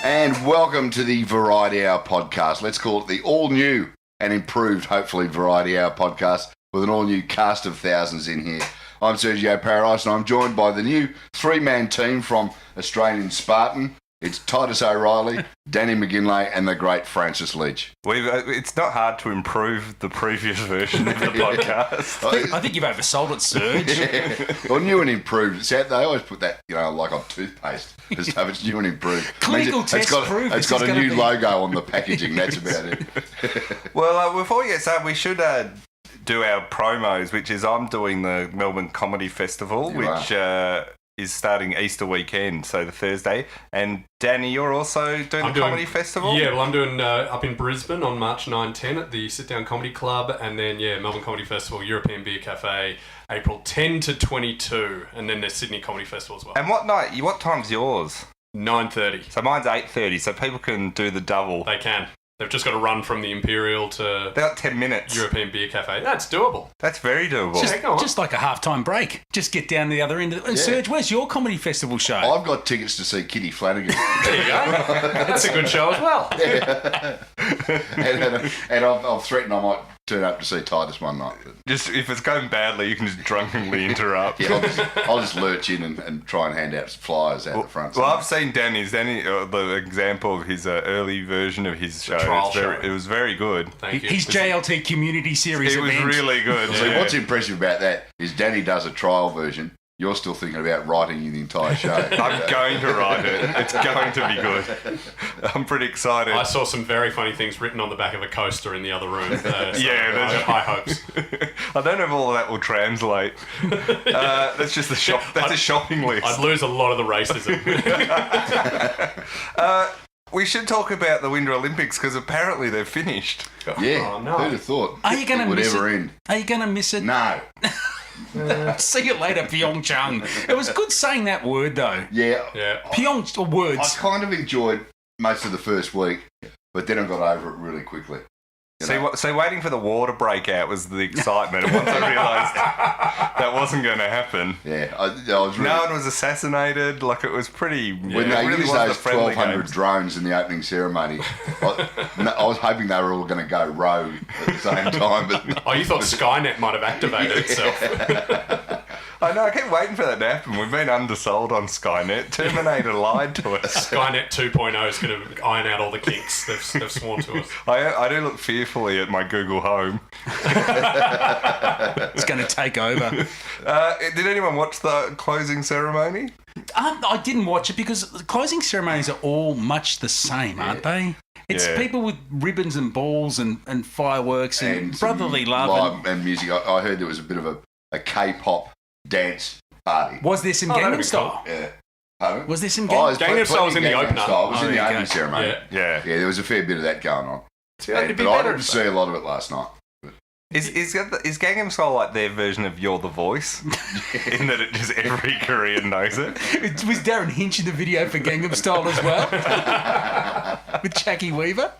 And welcome to the Variety Hour podcast. Let's call it the all-new and improved, hopefully, Variety Hour podcast with an all-new cast of thousands in here. I'm Sergio Paradise, and I'm joined by the new three-man team from Australian Spartan. It's Titus O'Reilly, Danny McGinlay, and the great Francis Leach. It's not hard to improve the previous version of the podcast. I think you've oversold it, Serge. Yeah. Well, new and improved. See, they always put that, like on toothpaste. It's new and improved. Clinical test proof. It's got a new logo on the packaging. That's about it. Well, before we get started, we should do our promos, which is I'm doing the Melbourne Comedy Festival, which is starting Easter weekend, so the Thursday. And Danny, you're also doing the Comedy Festival? Yeah, well, I'm doing up in Brisbane on March 9-10 at the Sit Down Comedy Club, and then, Melbourne Comedy Festival, European Beer Cafe, April 10 to 22, and then there's Sydney Comedy Festival as well. And what time's yours? 9:30. So mine's 8:30, so people can do the double. They can. They've just got to run from the Imperial to about 10 minutes. European Beer Cafe. That's doable. That's very doable. Just like a half-time break. Just get down to the other end. And Serge, where's your comedy festival show? I've got tickets to see Kitty Flanagan. There you go. That's a good show as well. Yeah. and I've threatened I might turn up to see Titus one night. But just if it's going badly, you can just drunkenly interrupt. Yeah, I'll just lurch in and try and hand out flyers out the front. Well, I've seen Danny, the example of his early version of his show. It was very good. Thank you. His JLT community series event. It was really good. See, what's impressive about that is Danny does a trial version. You're still thinking about writing the entire show. I'm going to write it. It's going to be good. I'm pretty excited. I saw some very funny things written on the back of a coaster in the other room. So I have high hopes. I don't know if all of that will translate. That's just a shopping list. I'd lose a lot of the racism. We should talk about the Winter Olympics because apparently they're finished. Yeah, oh, no. Who'd have thought? Are you going to miss it? End. Are you going to miss it? No. See you later, Pyeongchang. It was good saying that word, though. Yeah. Pyeong words. I kind of enjoyed most of the first week, but then I got over it really quickly. So waiting for the war to break out was the excitement. And once I realised that wasn't going to happen. Yeah, I was really... No one was assassinated. Like, it was pretty... When they really used those 1,200 drones in the opening ceremony, I was hoping they were all going to go rogue at the same time. But you thought Skynet might have activated itself. I know, I keep waiting for that to happen. We've been undersold on Skynet. Terminator lied to us. Skynet 2.0 is going to iron out all the kinks they've sworn to us. I do look fearfully at my Google Home. It's going to take over. Did anyone watch the closing ceremony? I didn't watch it because the closing ceremonies are all much the same, aren't they? It's people with ribbons and balls and fireworks and brotherly love. And music. I heard there was a bit of a K-pop dance party. Was there some Gangnam Style? Cool. Yeah. Pardon? Was there some Gangnam Style was in the opener. It was in the opening ceremony. Yeah, there was a fair bit of that going on. But I didn't see a lot of it last night. Is Gangnam Style like their version of You're the Voice? In that it just every Korean knows it? Was Darren Hinch in the video for Gangnam Style as well? With Jackie Weaver?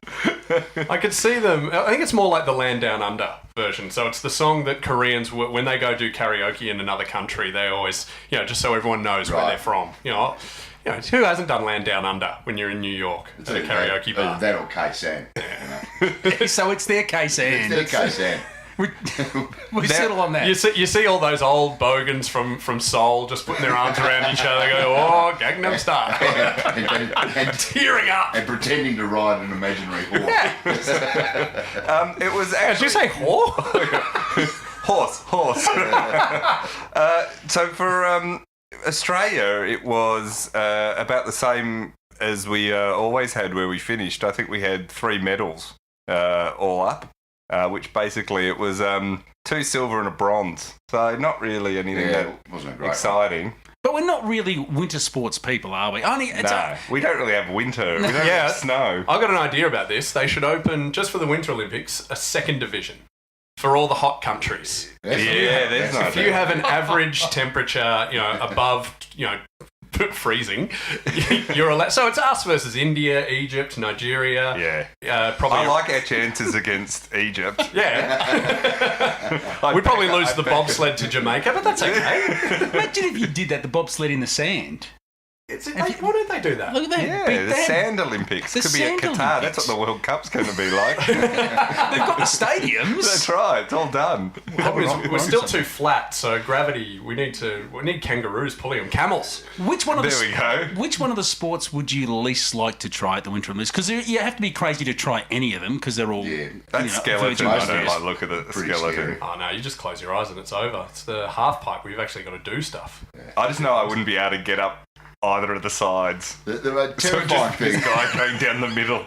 I could see them. I think it's more like the Land Down Under version. So it's the song that Koreans, when they go do karaoke in another country, they always, just so everyone knows where they're from. Who hasn't done Land Down Under when you're in New York at a karaoke bar? That or K-San. So it's their K-San. It's their K-San. We settle on that. You see all those old bogans from Seoul just putting their arms around each other, go, oh, Gangnam Style, and tearing up and pretending to ride an imaginary horse. Yeah. It was actually. Did you say horse? Horse. So for Australia, it was about the same as we always had where we finished. I think we had 3 medals all up. Which basically it was 2 silver and a bronze. So not really anything that wasn't great exciting. But we're not really winter sports people, are we? We don't really have winter. We don't have snow. I've got an idea about this. They should open, just for the Winter Olympics, a second division for all the hot countries. If you have an average temperature, above, freezing, you're allowed. So it's us versus India, Egypt, Nigeria. Probably. I like our chances against Egypt. Yeah. We'd probably lose the bobsled to Jamaica, but that's okay. Imagine if you did that, the bobsled in the sand. Why don't they do that? Look at that. Yeah, the Sand Olympics. Could be at Sand Qatar. Olympics. That's what the World Cup's going to be like. They've got the stadiums. That's right. It's all done. We're still too flat, so gravity. We need kangaroos pulling them. Camels. Which one of There we go. Which one of the sports would you least like to try at the Winter Olympics? Because you have to be crazy to try any of them because they're all That skeleton, virgin I bones. don't like look at the Pretty skeleton. scary. Oh no, you just close your eyes and it's over. It's the half pipe where you've actually got to do stuff. I just know I wouldn't be able to get up either of the sides. The So terrifying just thing. this guy going down the middle.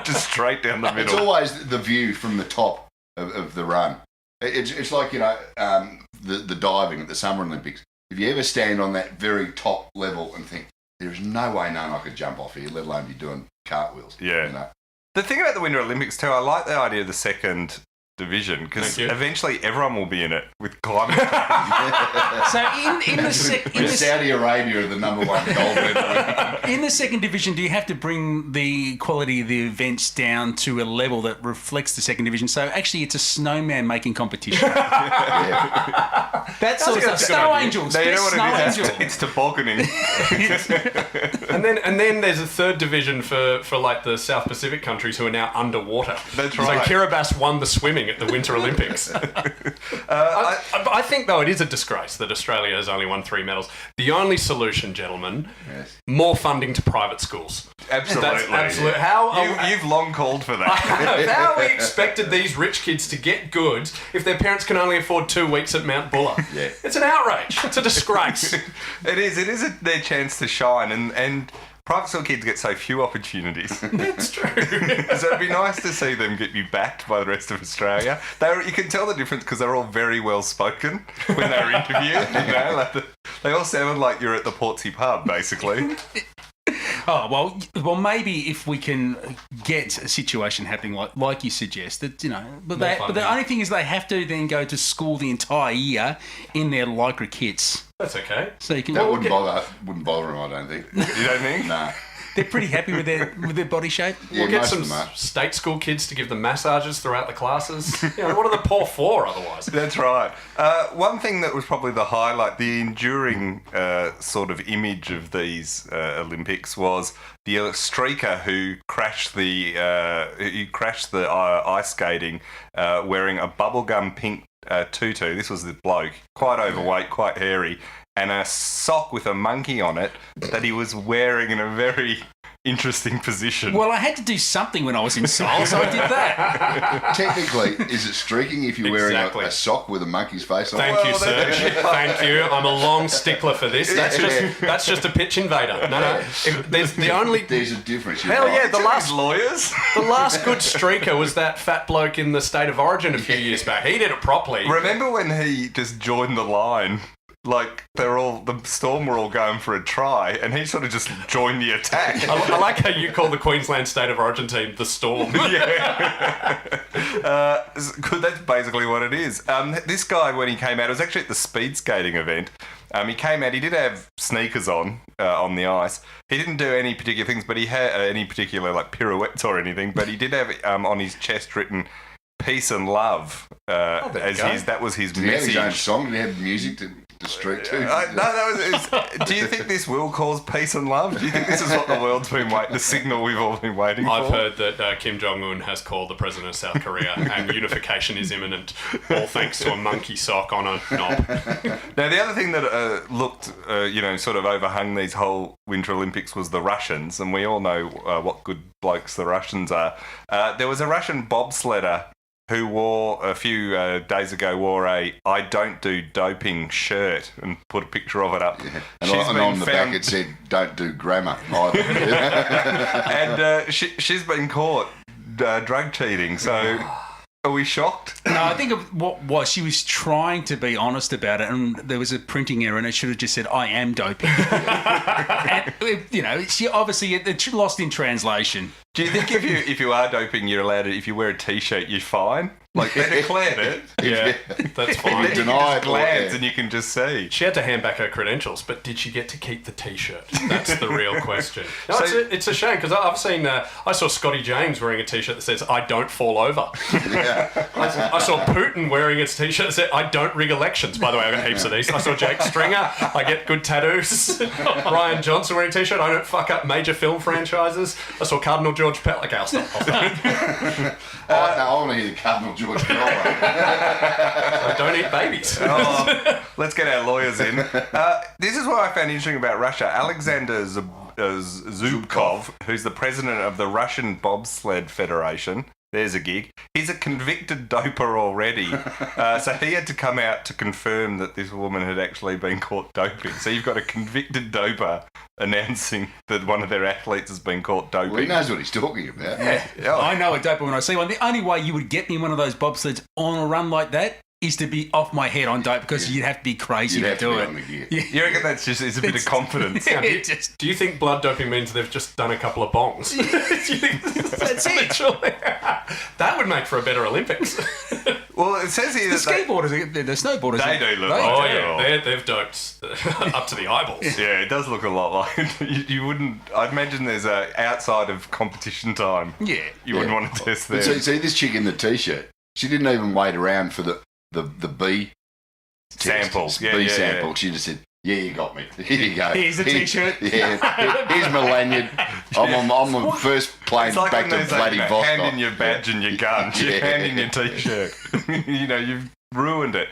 Just straight down the It's middle. always the view from the top of the run. It's like, the diving at the Summer Olympics. If you ever stand on that very top level and think, there's no way none I could jump off here, let alone be doing cartwheels. Yeah. The thing about the Winter Olympics too, I like the idea of the second division because Thank you. eventually everyone will be in it with climate. So in the Saudi Arabia are the number one gold medal. in the second division, do you have to bring the quality of the events down to a level that reflects the second division? So actually, it's a snowman making competition. That sort of stuff. that's a good Snow idea. angels. No, you know Best what snow it is? angel. It's tobogganing. And then there's a third division for like the South Pacific countries who are now underwater. That's So right. Kiribati won the swimming at the Winter Olympics. I think though it is a disgrace that Australia has only won 3 medals. The only solution, gentlemen, Yes. more funding to private schools. Absolutely. That's absolute. How You've long called for that. how we expected these rich kids to get good if their parents can only afford 2 weeks at Mount Buller? Yeah. It's an outrage. It's a disgrace. It is their chance to shine, and private school kids get so few opportunities. It's true. So it'd be nice to see them get you backed by the rest of Australia. You can tell the difference because they're all very well spoken when they were interviewed. They all sounded like you're at the Portsea pub, basically. Oh well, maybe if we can get a situation happening like you suggest, that but the funding. only thing is they have to then go to school the entire year in their lycra kits. That's okay. So you can. That wouldn't bother them, I don't think. You don't think? Nah. They're pretty happy with their body shape. Yeah, We'll get most some of them are. state school kids to give them massages throughout the classes. What are the poor for otherwise? That's right. One thing that was probably the highlight, the enduring sort of image of these Olympics was the streaker who crashed the ice skating wearing a bubblegum pink tutu. This was the bloke, quite overweight, quite hairy, and a sock with a monkey on it that he was wearing in a very interesting position. Well, I had to do something when I was in Seoul, so I did that. Technically, is it streaking if you're wearing Exactly. a sock with a monkey's face on it? Thank you, Serge. Thank you. I'm a long stickler for this. That's just a pitch invader. No. There's There's a difference. you're Hell right. yeah, the last lawyers. the last good streaker was that fat bloke in the State of Origin a few years back. He did it properly. Remember when he just joined the line? Like the Storm were all going for a try, and he sort of just joined the attack. I like how you call the Queensland State of Origin team the Storm. Yeah, that's basically what it is. This guy, when he came out, it was actually at the speed skating event. He came out. He did have sneakers on the ice. He didn't do any particular things, but he had any particular like pirouettes or anything. But he did have on his chest written "Peace and Love" there you as go. that was his Did he have his own message. song? Did he have music to streak to? No, that was. Do you think this will cause peace and love? Do you think this is what the world's been waiting? The signal we've all been waiting I've for. heard that Kim Jong-un has called the president of South Korea and unification is imminent, all thanks to a monkey sock on a knob. Now, the other thing that looked, sort of overhung these whole Winter Olympics was the Russians, and we all know what good blokes the Russians are. There was a Russian bobsledder who a few days ago wore a "I don't do doping" shirt and put a picture of it up. Yeah. And on the back it said, "Don't do grammar." either. And she's been caught drug cheating, so are we shocked? No, I think of what was she was trying to be honest about it, and there was a printing error, and it should have just said "I am doping." And, she obviously it lost in translation. Do you think if you are doping, you're allowed to, if you wear a T-shirt, you're fine? Like, they declared it. Yeah, that's fine. And then you can Deny just it, glance yeah. and you can just see. She had to hand back her credentials, but did she get to keep the T-shirt? That's the real question. No, So- it's a shame because I've seen. I saw Scotty James wearing a T-shirt that says "I don't fall over." I saw Putin wearing a T-shirt that said "I don't rig elections." By the way, I got heaps of these. I saw Jake Stringer. I get good tattoos. Ryan Johnson wearing a T-shirt. I don't fuck up major film franchises. I saw Cardinal George Pell. Okay, I'll stop. No, I want to hear the Cardinal George Pell. I don't eat babies. Oh, let's get our lawyers in. This is what I found interesting about Russia. Alexander Zubkov, who's the president of the Russian Bobsled Federation. There's a gig. He's a convicted doper already. So he had to come out to confirm that this woman had actually been caught doping. So you've got a convicted doper announcing that one of their athletes has been caught doping. Well, he knows what he's talking about. Yeah. I know a doper when I see one. The only way you would get me in one of those bobsleds on a run like that is to be off my head on dope because you'd have to be crazy You'd to have to do be it. on the gear. Yeah. You reckon that's just it's a bit of confidence? It just- Do you think blood doping means they've just done a couple of bongs? Do you think That's it. literally? That would make for a better Olympics. Well, it says here The that they- skateboarders, the snowboarders, They do look they- like- Oh yeah, they've doped up to the eyeballs. Yeah, it does look a lot like you wouldn't. I'd imagine there's a outside of competition time. Yeah. You wouldn't want to test But there. see, this chick in the T-shirt, she didn't even wait around for the B Sample. test, Yeah, B yeah, sample. yeah. She just said, "Yeah, you got me. Here you go. Here's the T-shirt." Yeah, here's my lanyard. I'm on first plane It's like back when to there's like, Vladivostok." handing your badge and your gun. You're Yeah. handing your T-shirt. You've ruined it.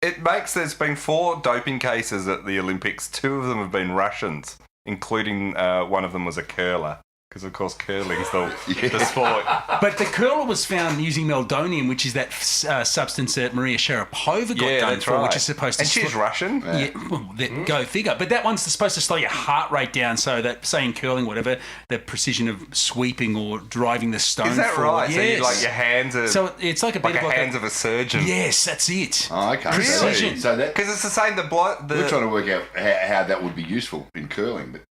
There's been 4 doping cases at the Olympics. 2 of them have been Russians, including one of them was a curler. Because, of course, curling's the sport. But the curler was found using meldonium, which is that substance that Maria Sharapova got Yeah, done that's for, right. which is supposed to... And she's Russian. Yeah, well, go figure. But that one's supposed to slow your heart rate down so that, say in curling, whatever, the precision of sweeping or driving the stone Is that forward. right? So Yes. your hands are So it's like a bit like of the hands of a surgeon. Yes, that's it. Oh, okay. Precision. So that Because it's the same. we're trying to work out how that would be useful in curling, but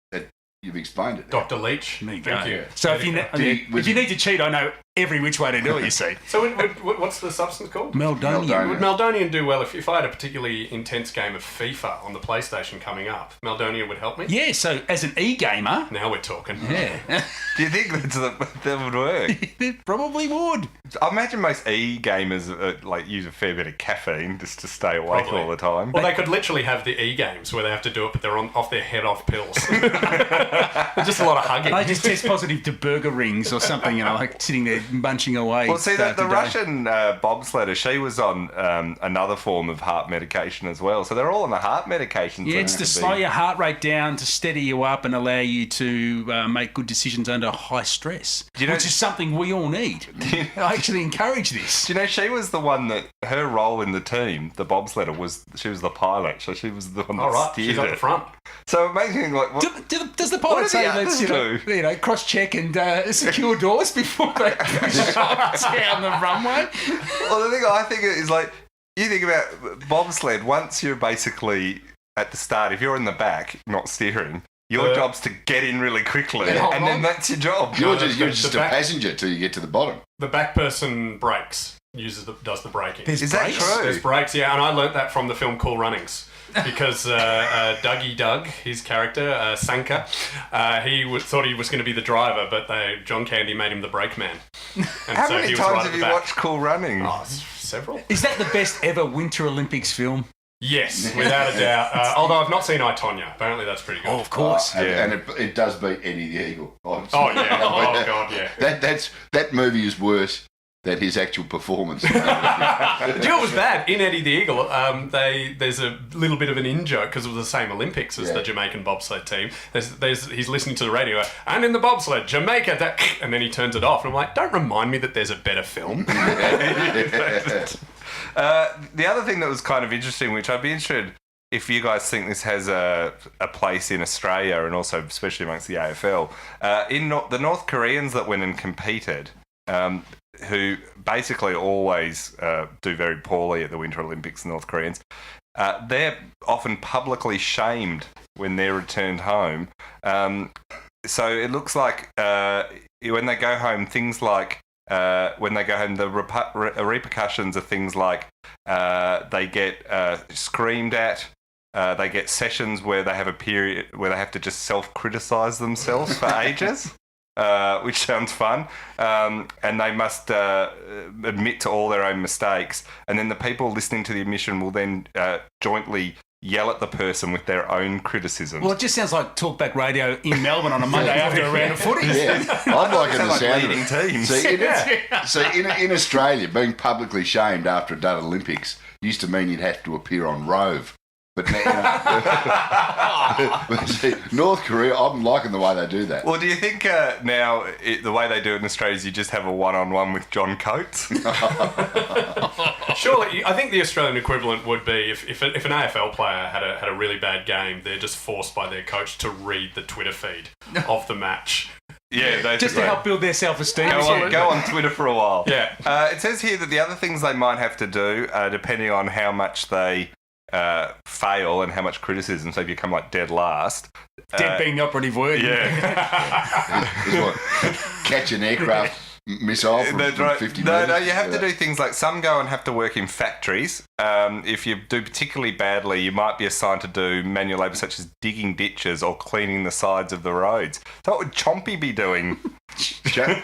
you've explained it. Dr. Leach, There you thank go. you. So if you need to cheat, I know every which way to do it, you see. So what's the substance called? Meldonium. Meldonium. Would Meldonium do well if I had a particularly intense game of FIFA on the PlayStation coming up? Meldonium would help me? Yeah, so as an e-gamer, Now we're talking. yeah, Do you think that would work? it probably would. I imagine most e-gamers use a fair bit of caffeine just to stay awake Probably. all the time. Well, they could literally have the e-games where they have to do it, but they're off their head off pills. Just a lot of hugging. I just test positive to burger rings or something, like sitting there munching away. Well, see, day the after day. Russian bobsledder, she was on another form of heart medication as well. So they're all on the heart medication. Yeah, it's to slow your heart rate down, to steady you up and allow you to make good decisions under high stress, you know- which is something we all need. I actually encourage this. Do you know she was the one that her role in the team, the bobsledder, she was the pilot. So she was the one that All right, steered she's up it. the front. So amazing, like what, Does the What pilot do say the let's others cross check and secure doors before they push off down the runway? Well, the thing I think is like you think about bobsled. Once you're basically at the start, if you're in the back, not steering, your job's to get in really quickly, Yeah. and then that's your job. You're No, just the a back- passenger till you get to the bottom. The back person brakes, does the braking. There's Is that brakes? true? There's brakes, yeah, and I learnt that from the film Cool Runnings. Because Dougie Doug, his character, Sanka, thought he was going to be the driver, but John Candy made him the brake man. And How so many he was times right at have the you back. watched Cool Running? Oh, several. Is that the best ever Winter Olympics film? Yes, without a doubt. Although I've not seen I, Tonya. Apparently that's pretty good. Oh, of course. And it does beat Eddie the Eagle. Oh, yeah. Oh, God, yeah. That movie is worse than his actual performance. Do you know what was bad? In Eddie the Eagle, there's a little bit of an in-joke because it was the same Olympics as the Jamaican bobsled team. He's listening to the radio, and in the bobsled, Jamaica, and then he turns it off. And I'm like, don't remind me that there's a better film. The other thing that was kind of interesting, which I'd be interested if you guys think this has a place in Australia and also especially amongst the AFL, the North Koreans that went and competed, who basically always do very poorly at the Winter Olympics, North Koreans, they're often publicly shamed when they're returned home. so it looks like when they go home, things like when they go home, the repercussions are things like they get screamed at. They get sessions where they have a period where they have to just self-criticize themselves for ages, which sounds fun. And they must admit to all their own mistakes. And then the people listening to the admission will then jointly yell at the person with their own criticisms. Well, it just sounds like talkback radio in Melbourne on a Monday after a round of footy. Yeah, I'm liking the like sound of leading it. teams. See, in Australia, being publicly shamed after a done Olympics used to mean you'd have to appear on Rove. But now, but see, North Korea, I'm liking the way they do that. Well, do you think now the way they do it in Australia is you just have a one-on-one with John Coates? Surely, I think the Australian equivalent would be if an AFL player had a really bad game, they're just forced by their coach to read the Twitter feed of the match. Yeah, just to help build their self-esteem. Go on Twitter for a while. Yeah. It says here that the other things they might have to do, depending on how much they fail and how much criticism, so if you come like dead last. Dead being the operative word. Yeah. Catch an aircraft missile from 50 metres. No, you have to do things like some go and have to work in factories. If you do particularly badly, you might be assigned to do manual labour such as digging ditches or cleaning the sides of the roads. So what would Chompy be doing? Chumpy,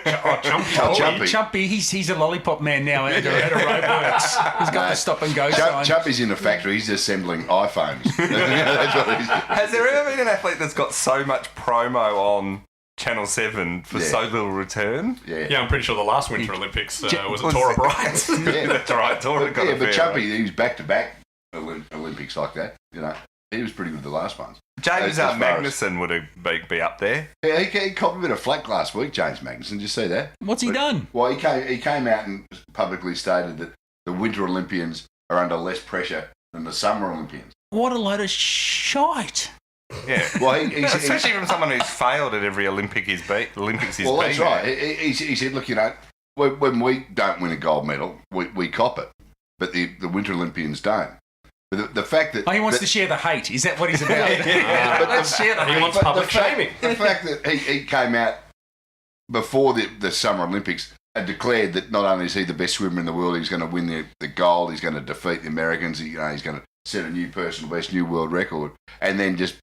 he's a lollipop man now at a roadworks. He's got the stop and go sign. Chumpy's in a factory. He's assembling iPhones. That's what he's. Has there ever been an athlete that's got so much promo on Channel 7 for so little return? Yeah, I'm pretty sure the last Winter Olympics was a Tora Bryant. Yeah, that's right. Tora got yeah, a but fair Chumpy, he was back-to-back Olympics like that. You know, he was pretty good the last ones. James Magnuson would be up there. Yeah, he copped a bit of flack last week, James Magnuson. Did you see that? What's he done? Well, he came out and publicly stated that the Winter Olympians are under less pressure than the Summer Olympians. What a load of shite. Yeah, well, especially from someone who's failed at every Olympics he's been. Well, that's right. He said, look, you know, when we don't win a gold medal, we cop it, but the Winter Olympians don't. But the fact that he wants to share the hate. Is that what he's about? But let's share the hate. He wants public shaming. The fact that he came out before the Summer Olympics and declared that not only is he the best swimmer in the world, he's going to win the gold, he's going to defeat the Americans, he's going to set a new personal best, new world record, and then just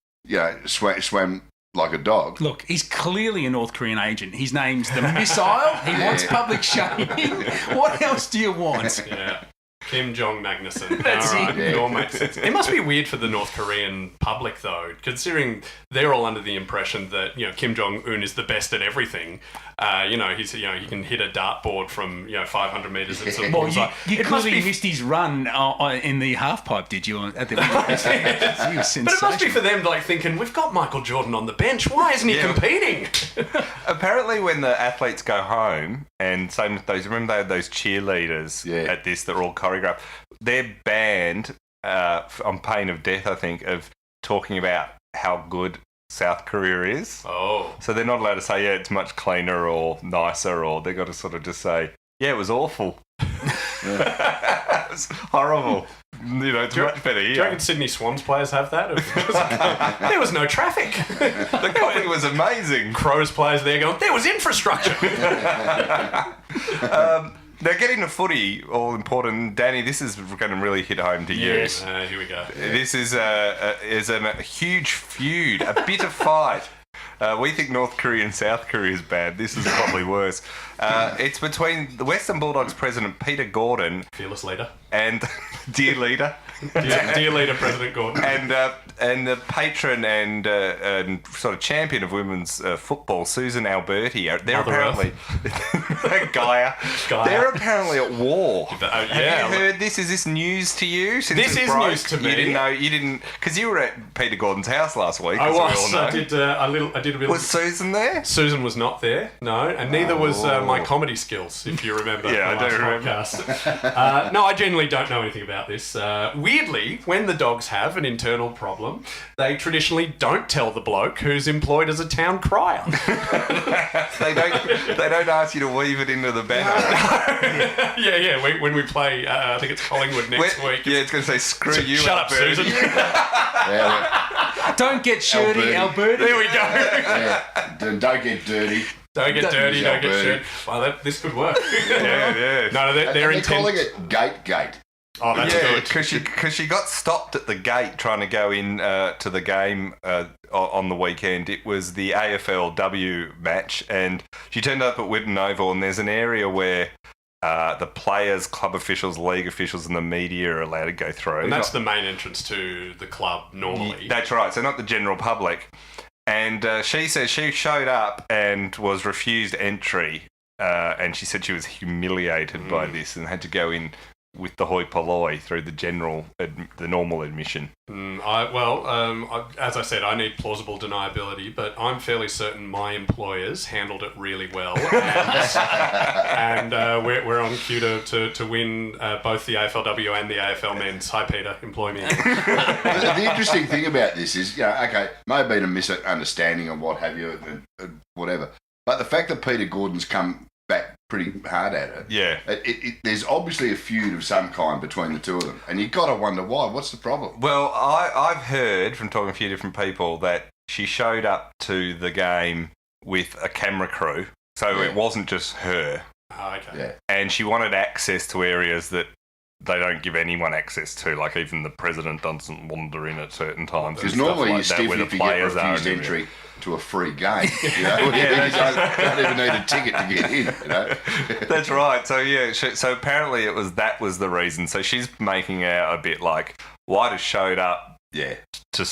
swam like a dog. Look, he's clearly a North Korean agent. His name's the Missile. He wants public shaming. What else do you want? Yeah. Kim Jong Magnuson. That's all right. it. It all makes sense. It must be weird for the North Korean public, though, considering they're all under the impression that Kim Jong Un is the best at everything. He's he can hit a dartboard from 500 meters at some point. Well, you clearly missed his run in the half pipe, did you? At the he was sensational. But it must be for them thinking, we've got Michael Jordan on the bench. Why isn't he competing? Apparently, when the athletes go home, and same with those, remember they had those cheerleaders at this that were all choreographed. They're banned on pain of death, I think, of talking about how good South Korea is. Oh. So they're not allowed to say, it's much cleaner or nicer, or they've got to sort of just say, it was awful. It was horrible. It's much better here. Do you reckon Sydney Swans players have that? There was no traffic. The coffee was amazing. Crows players there going, there was infrastructure. Now, getting to footy, all important. Danny, this is going to really hit home to you. Yes. Here we go. This is a huge feud, a bitter fight. We think North Korea and South Korea is bad. This is probably worse. It's between the Western Bulldogs president, Peter Gordon. Fearless leader. And dear leader. Dear leader, President Gordon. And the patron and sort of champion of women's football, Susan Alberti. They're apparently Gaia. They're apparently at war. Have you heard this? Is this news to you? This is news to me. You didn't, because you were at Peter Gordon's house last week. I was. I did a bit. Was Susan there? Susan was not there. No, and neither was my comedy skills, if you remember. Yeah, I do remember. Podcast. No, I genuinely don't know anything about this. Weirdly, when the dogs have an internal problem, they traditionally don't tell the bloke who's employed as a town crier. They don't ask you to weave it into the banner. Yeah. When we play, I think it's Collingwood next week. Yeah, it's going to say, screw you. Shut up, Susan. Don't get shirty, Alberti. There we go. Yeah. Don't get dirty. Don't get dirty, don't get Alberti. shit. Well, this could work. Yeah. No, they're They're intent. calling it gate. Oh, that's good. because she got stopped at the gate trying to go in to the game on the weekend. It was the AFLW match, and she turned up at Whitten Oval, and there's an area where the players, club officials, league officials, and the media are allowed to go through. And that's the main entrance to the club normally. That's right. So not the general public. And she says she showed up and was refused entry, and she said she was humiliated by this and had to go in with the hoi polloi through the normal admission. As I said, I need plausible deniability, but I'm fairly certain my employers handled it really well, and we're on cue to win both the AFLW and the AFL men's. Hi, Peter, employ me. The interesting thing about this is, okay, may have been a misunderstanding and what have you, and whatever, but the fact that Peter Gordon's come back pretty hard at it. Yeah. There's obviously a feud of some kind between the two of them, and you've got to wonder why. What's the problem? Well, I've heard from talking to a few different people that she showed up to the game with a camera crew, so it wasn't just her. Oh, okay. Yeah. And she wanted access to areas that they don't give anyone access to, like even the president doesn't wander in at certain times. Because normally you're stiff where if the you get players are. refused entry to a free game. You know? You don't even need a ticket to get in. You know? That's right. So so apparently that was the reason. So she's making out a bit like White has showed up to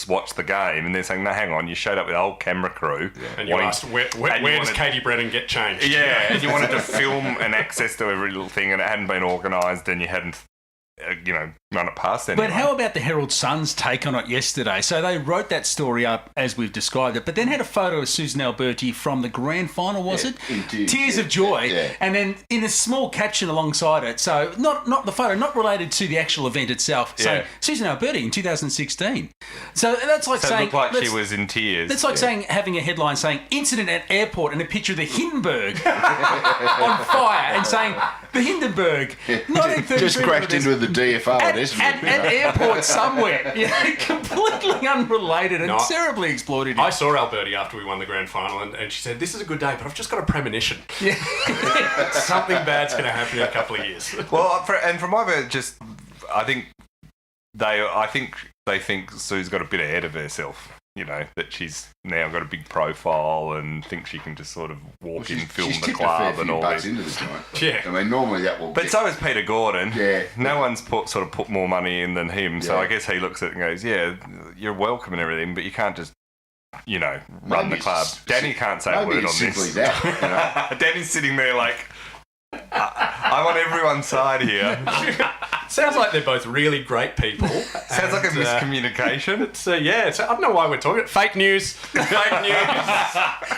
watch the game, and they're saying, no, hang on, you showed up with a whole camera crew. Yeah. And you asked, where does Katie Brennan get changed? Yeah, and you wanted to film and access to every little thing, and it hadn't been organised, and you hadn't run it past anyone. But how about the Herald Sun's take on it yesterday? So they wrote that story up as we've described it, but then had a photo of Susan Alberti from the grand final, was it? Tears of joy. Yeah. And then in a small caption alongside it, so not the photo, not related to the actual event itself, saying Susan Alberti in 2016. So that's like saying... it looked like she was in tears. That's like saying, having a headline saying, incident at airport, and a picture of the Hindenburg on fire, and saying, the Hindenburg, 1933... Just crashed into the DFO at Essendon. At an airport somewhere. Completely unrelated and terribly exploited. I saw Alberti after we won the grand final, and she said, this is a good day, but I've just got a premonition. Yeah. Something bad's going to happen in a couple of years. Well, and from my view, I think they think Sue's got a bit ahead of herself. That she's now got a big profile and thinks she can just sort of walk in, film the club and all this. Into the joint. Yeah. I mean, normally that will... But so is Peter Gordon. Yeah. No one's put more money in than him, so I guess he looks at it and goes, yeah, you're welcome and everything, but you can't just, run the club. Danny can't say a word on this. Simply that, Danny's sitting there like, I'm on everyone's side here. Sounds like they're both really great people. Sounds like a miscommunication. I don't know why we're talking. Fake news. Fake news.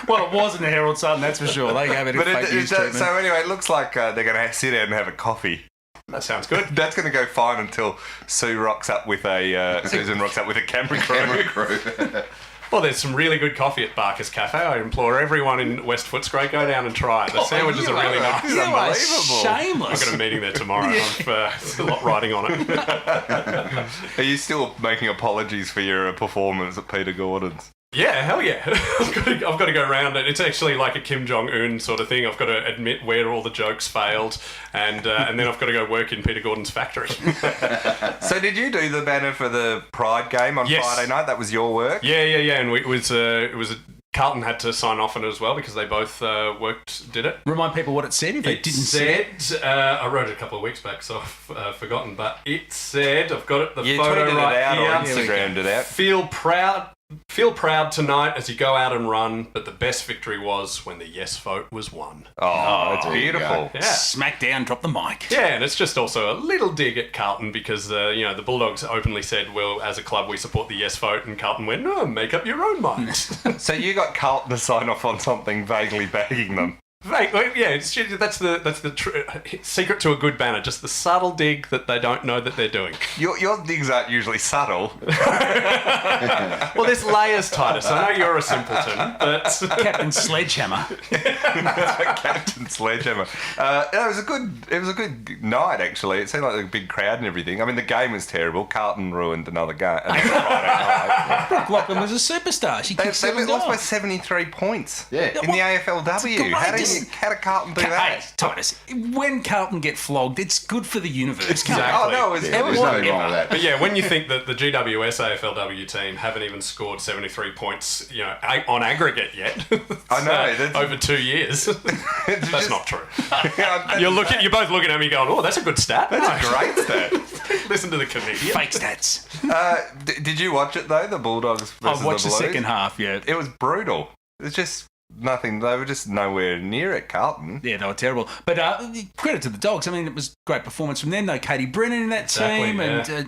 Well, it was in the Herald Sun, that's for sure. They gave it a fake news treatment. So anyway, it looks like they're going to sit down and have a coffee. That sounds good. That's going to go fine until Susan rocks up with a camera crew. Well, there's some really good coffee at Barker's Cafe. I implore everyone in West Footscray, go down and try it. The sandwiches are really nice. You are shameless. I've got a meeting there tomorrow. There's a lot riding on it. Are you still making apologies for your performance at Peter Gordon's? Yeah, hell yeah. I've got to go around it. It's actually like a Kim Jong-un sort of thing. I've got to admit where all the jokes failed, and then I've got to go work in Peter Gordon's factory. So did you do the banner for the Pride game on Friday night? That was your work? Yeah. And it was Carlton had to sign off on it as well because they both did it. Remind people what it said if they didn't say it. I wrote it a couple of weeks back, so I've forgotten. But it said, I've got it. The photo tweeted right it out here. or Instagrammed it out. Feel proud tonight as you go out and run, but the best victory was when the yes vote was won. Oh, that's beautiful. Yeah. Smack down, drop the mic. Yeah, and it's just also a little dig at Carlton because, the Bulldogs openly said, well, as a club, we support the yes vote, and Carlton went, no, make up your own mind. So you got Carlton to sign off on something vaguely bagging them. Fake, yeah, that's the secret to a good banner. Just the subtle dig that they don't know that they're doing. Your digs aren't usually subtle. Well, there's layers, Titus. I know you're a simpleton, but Captain Sledgehammer. Captain Sledgehammer. It was a good night actually. It seemed like a big crowd and everything. I mean, the game was terrible. Carlton ruined another game. Brooke Lachlan was a superstar. She kicked 7 lost by goals. 73 points. Yeah. In the AFLW. How did Carlton do that? Hey, Titus, when Carlton get flogged, it's good for the universe. Exactly. Oh no, it was There's nothing wrong with that. But yeah, when you think that the GWS AFLW team haven't even scored 73 points, on aggregate yet, I know, that's- over 2 years. That's just- not true. Yeah, You're both looking at me going, "Oh, that's a good stat." that's a great stat. Listen to the comedian. Fake stats. Did you watch it though? The Bulldogs versus I've watched the Blues? second half, yeah. It was brutal. It's just nothing. They were just nowhere near it, Carlton. Yeah, they were terrible. But credit to the Dogs. I mean, it was a great performance from them. No Katie Brennan in that Exactly, team. yeah.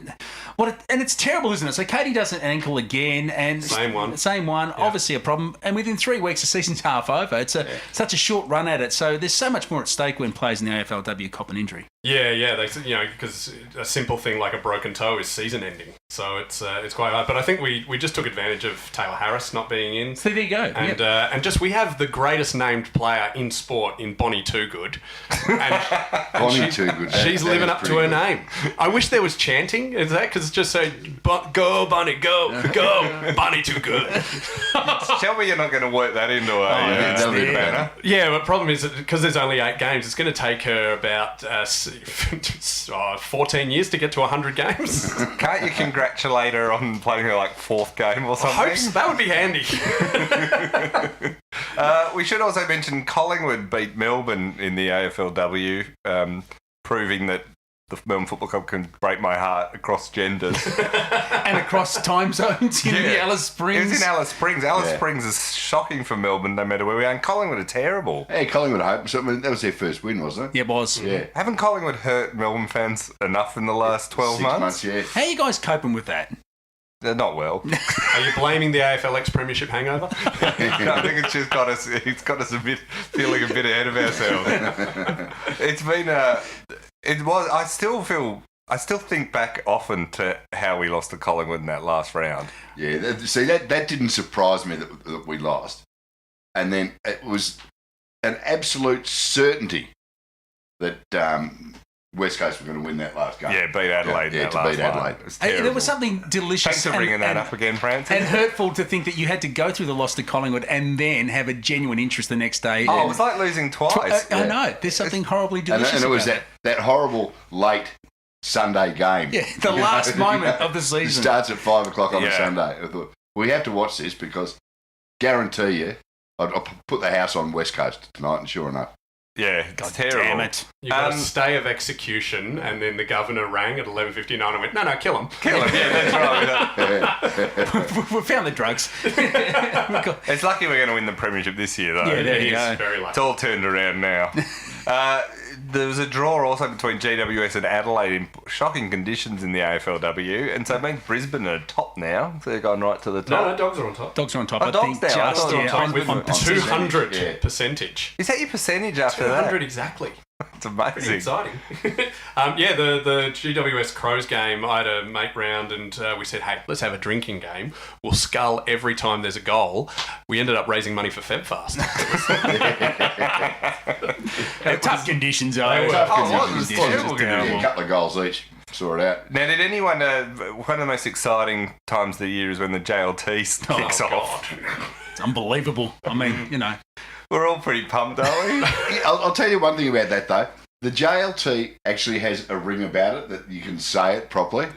And it's terrible, isn't it? So Katie does an ankle again. And Same one. Obviously a problem. And within 3 weeks, the season's half over. It's such a short run at it. So there's so much more at stake when players in the AFLW cop an injury. Yeah, because a simple thing like a broken toe is season ending, so it's quite hard. But I think we just took advantage of Taylor Harris not being in, So there you go. and just we have the greatest named player in sport in Bonnie Toogood, and Bonnie Toogood. she's living up to her name. I wish there was chanting. Is that because it's just say go Bonnie, go Bonnie Toogood? Tell me you're not going to work that into a that'll be banner. Yeah, but the problem is that because there's only 8 games, it's going to take her about 14 years to get to 100 games. Can't you congratulate her on playing her like 4th game or I something? hope so. That would be handy. We should also mention Collingwood beat Melbourne in the AFLW, proving that the Melbourne Football Club can break my heart across genders. And across time zones in the Alice Springs. It was in Alice Springs. Alice Springs is shocking for Melbourne no matter where we are. And Collingwood are terrible. Hey, Collingwood hope. So, I mean, that was their first win, wasn't it? Yeah, it was. Yeah. Haven't Collingwood hurt Melbourne fans enough in the last 12 6 months? months, yeah. How are you guys coping with that? They're not well. Are you blaming the AFLX Premiership hangover? I think it's just got us feeling a bit ahead of ourselves. It's been I still think back often to how we lost to Collingwood in that last round. Yeah, that didn't surprise me that we lost. And then it was an absolute certainty that West Coast were going to win that last game. Yeah, beat Adelaide. Yeah, in that to last beat Adelaide. It was Hey, there terrible. was something delicious. Thanks for bringing that up again, Francis. And hurtful to think that you had to go through the loss to Collingwood and then have a genuine interest the next day. Oh, it was like losing twice. I know. There's something horribly delicious And it was about that horrible late Sunday game. Yeah, the last moment of the It season. starts at 5 o'clock on a Yeah. Sunday. I thought, we have to watch this because guarantee you, I'll put the house on West Coast tonight, and sure enough. Yeah, it's God terrible. damn it. You got a stay of execution, and then the governor rang at 11:59 and went, "No, kill him." Kill him. Yeah, that's right. We found the drugs. It's lucky we're going to win the premiership this year, though. Yeah, there It you is go. very lucky. It's all turned around now. There was a draw also between GWS and Adelaide in shocking conditions in the AFLW, and so it means Brisbane are top now. So they're going right to the top. No, Dogs are on top. Dogs are on top. Oh, I Dogs think now. I just thought they were yeah, on top on, with on them. percentage. 200 Yeah. percentage. Is that your percentage after 200 that? exactly. It's Pretty amazing. exciting. The GWS Crows game, I had a mate round and we said, hey, let's have a drinking game. We'll scull every time there's a goal. We ended up raising money for FebFast. Tough conditions, though. They were. Tough Oh, what? conditions. It was terrible Yeah, conditions. a couple of goals each. Saw it out. Now, did anyone? One of the most exciting times of the year is when the JLT kicks off. It's unbelievable. I mean, you know. We're all pretty pumped, aren't we? I'll tell you one thing about that, though. The JLT actually has a ring about it that you can say it properly.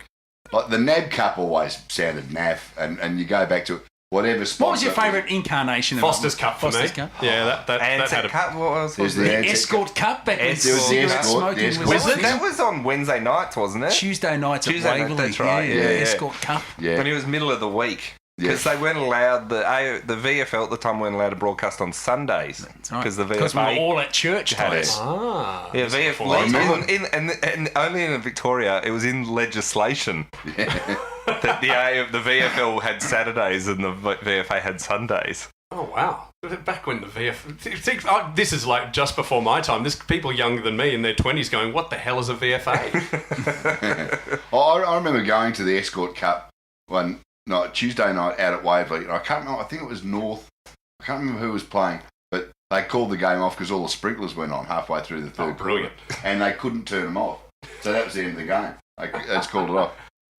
Like the NAB Cup always sounded naff, and you go back to whatever sponsor. What was your favourite incarnation of Foster's it? Cup for Foster's me. Cup. Yeah, that had a... Cup. What else was There's the there? Ansett Escort Cup back when There was the cigarette Escort, smoking the was Escort. Was it? legal. That was on Wednesday nights, wasn't it? Tuesday nights Tuesday at night, Waverley. that's right, yeah, yeah. Escort Cup. Yeah. When it was middle of the week. Yeah. Because they weren't allowed, the VFL at the time weren't allowed to broadcast on Sundays. That's right. Because the Because we were VFA all at church, had it. Titus. Ah. Yeah, I VFL. remember. And only in Victoria, it was in legislation that the VFL had Saturdays and the VFA had Sundays. Oh, wow. Back when the this is like just before my time. There's people younger than me in their 20s going, what the hell is a VFA? I remember going to the Escort Cup one night, Tuesday night out at Waverley. And I can't remember, I think it was North. I can't remember who was playing, but they called the game off because all the sprinklers went on halfway through the third quarter. And they couldn't turn them off. So that was the end of the game. That's called it off.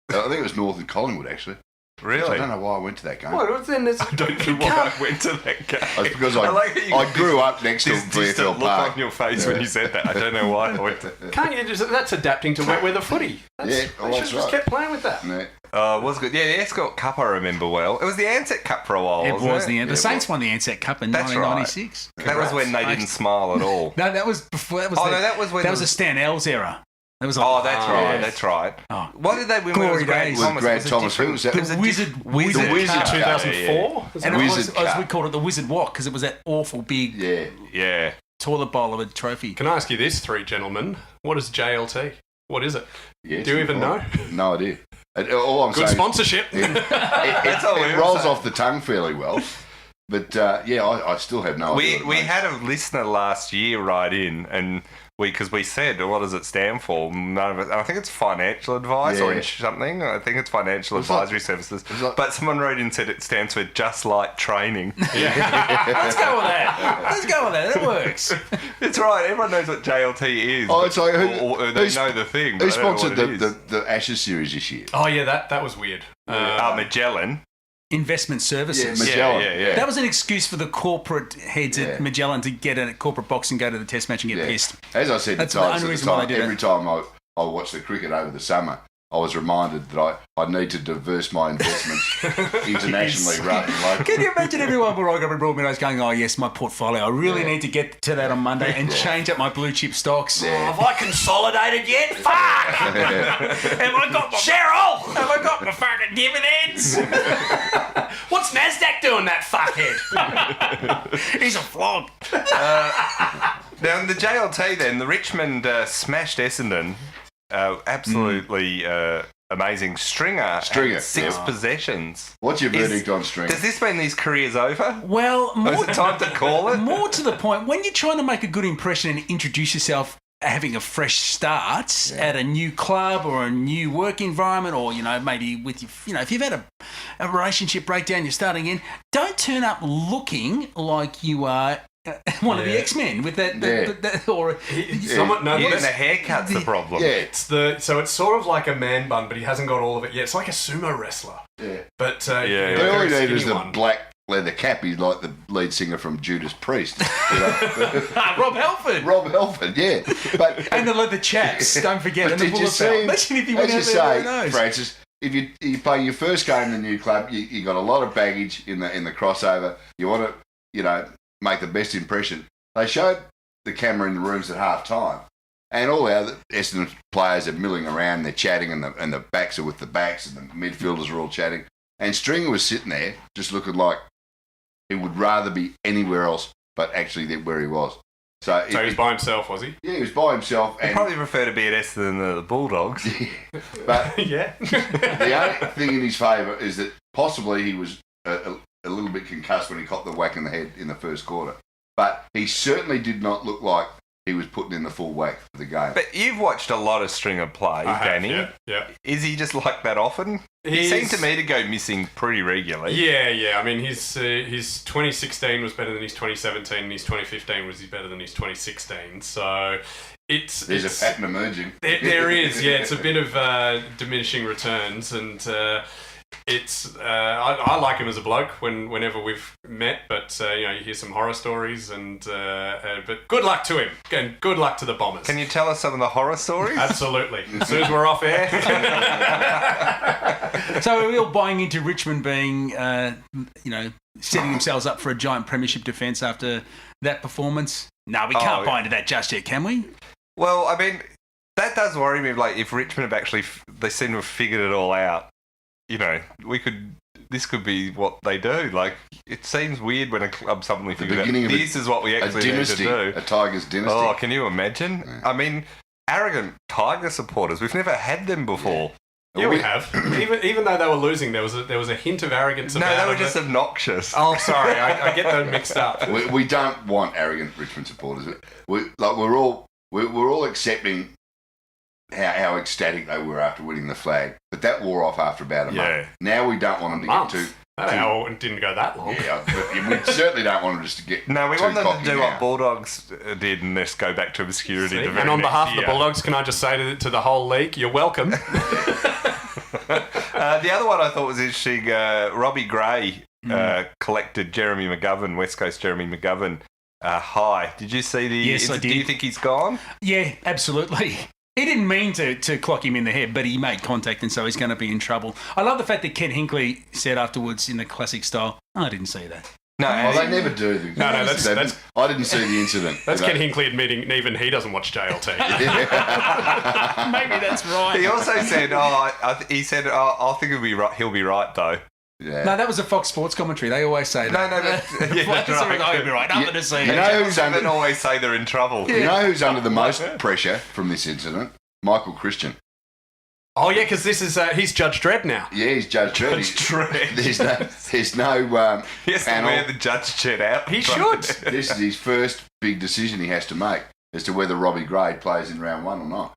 I think it was North and Collingwood, actually. Really? So I don't know why I went to that game. Well, then there's, I don't know why I went to that game. It's because I grew up next to This VFL look Park. on your face when you said that. I don't know why I went to can't you just, that's adapting to wet weather footy. Yeah, well, They that's should have just right. kept playing with that. Yeah. Oh, it was good. Yeah, the Escort Cup I remember well. It was the Ansett Cup for a while, It wasn't was it? the end. The Yeah, Saints won the Ansett Cup in That's 1996. That was when they didn't smile at all. No, that was before. That was Oh, no, that was when that it was a Stan Els era. That was Oh, that's right. yeah. That's right. Oh. What did they win? Glory When it was Grant days. With Thomas? Grant Was it Thomas, who different? was that? It was a Wizard Wizard Cup. Cup. 2004? And it Wizard was, as Cup. we called it, the Wizard Walk, because it was that awful big Yeah. Yeah. toilet bowl of a trophy. Can I ask you this, three gentlemen? What is JLT? What is it? Yes, Do you even know? No idea. All I'm Good saying sponsorship. That's all we it were rolls saying. off the tongue fairly well. But I still have no idea. We had a listener last year write in, and because we said, what does it stand for? None of it. I think it's financial advice or Yeah. something. I think it's financial It's like- advisory services. like- But someone wrote in and said it stands for just like training. Let's go with that. Let's go with that. That works. It's right. Everyone knows what JLT is. Oh, it's like or they know the thing. Who But they don't know sponsored what it is. the Ashes series this year? Oh, yeah, that was weird. Magellan. Investment services. Magellan. Yeah. That was an excuse for the corporate heads Yeah. at Magellan to get a corporate box and go to the test match and get pissed. As I said, That's to the Titus only at reason the why time, they did every time I watched the cricket over the summer, I was reminded that I need to diverse my investments internationally rather than locally. Can you imagine everyone where I got Broadmeadows going, oh, yes, my portfolio. I really need to get to that on Monday and change up my blue chip stocks. Yeah. Have I consolidated yet? Fuck! Have I got my... Cheryl! Have I got my fucking dividends? What's NASDAQ doing, that fuckhead? He's a flog. Now, in the JLT then, the Richmond smashed Essendon. Absolutely amazing. Stringer had Stringer, 6 yeah. possessions. What's your verdict on String? Does this mean his career's over? Well, Or is it time to call it? more to the point, when you're trying to make a good impression and introduce yourself having a fresh start at a new club or a new work environment, or, maybe with your, if you've had a relationship breakdown, you're starting in, don't turn up looking like you are one of the X-Men with that or Someone, no, Yeah, that's- the haircut's the problem. Yeah. so it's sort of like a man bun, but he hasn't got all of it yet. It's like a sumo wrestler. Yeah. But But all very you need is skinny the one. black leather cap. He's like the lead singer from Judas Priest. Rob Halford. Rob Halford, yeah. But And the leather chaps, don't forget. But And the did you bullet see belt. him? Imagine if he went As out you there with say, those. Francis, if you play your first game in the new club, you got a lot of baggage in the crossover. You want to, make the best impression. They showed the camera in the rooms at half time, and all our Essendon players are milling around. They're chatting, and the backs are with the backs, and the midfielders are all chatting. And Stringer was sitting there, just looking like he would rather be anywhere else, but actually where he was. So So he was by himself, was he? yeah, he was by himself, I'd and probably prefer to be at Essendon than the Bulldogs. but Yeah. the only thing in his favour is that possibly he was a little bit concussed when he caught the whack in the head in the first quarter. But he certainly did not look like he was putting in the full whack for the game. But you've watched a lot of Stringer play, I have, Danny. Yeah. Is he just like that often? He seemed to me to go missing pretty regularly. Yeah. I mean, his 2016 was better than his 2017, and his 2015 was better than his 2016. So There's it's a pattern emerging. There is, yeah. It's a bit of diminishing returns, and I like him as a bloke whenever we've met, but you hear some horror stories, but good luck to him, and good luck to the Bombers. Can you tell us some of the horror stories? Absolutely. As soon as we're off air. So are we all buying into Richmond being, setting themselves up for a giant premiership defence after that performance? No, we can't buy into that just yet, can we? Well, I mean, that does worry me. Like, if Richmond have actually, they seem to have figured it all out. This could be what they do. Like, it seems weird when a club suddenly figures out beginning of this is what we A actually need to dynasty, do. a Tigers dynasty. Oh, can you imagine? Yeah. I mean, arrogant Tiger supporters. We've never had them before. Yeah, we have. Even though they were losing, there was a hint of arrogance about No, it. they were just obnoxious. Oh, sorry, I get them mixed up. We don't want arrogant Richmond supporters. We're all accepting how ecstatic they were after winning the flag, but that wore off after about a month. Now we don't want them to get too. That didn't go that long. Yeah, but we certainly don't want them just to get. No, we too want them to cocky do now. what Bulldogs did and just go back to obscurity. And on behalf of the Bulldogs, can I just say to the whole league, you're welcome. The other one I thought was interesting. Robbie Gray collected Jeremy McGovern, West Coast Jeremy McGovern, high. Did you see the? Yes, I did. Do you think he's gone? Yeah, absolutely. He didn't mean to clock him in the head, but he made contact, and so he's going to be in trouble. I love the fact that Ken Hinkley said afterwards in the classic style, I didn't see that. No, They never do. No, that's I didn't see the incident. That's Ken Hinkley admitting even he doesn't watch JLT. Maybe that's right. He also said, I think he'll be right though. Yeah. No, that was a Fox Sports commentary. They always say that. No, but That's right. I'll be right. Nothing to see. You know who's They under? always say they're in trouble. You know who's under the most pressure from this incident? Michael Christian. Oh yeah, because this is he's Judge Dredd now. Yeah, he's Judge Dredd. Judge Dredd. There's no He has to panel. wear the judge jet out. He should. This is his first big decision he has to make as to whether Robbie Gray plays in round one or not.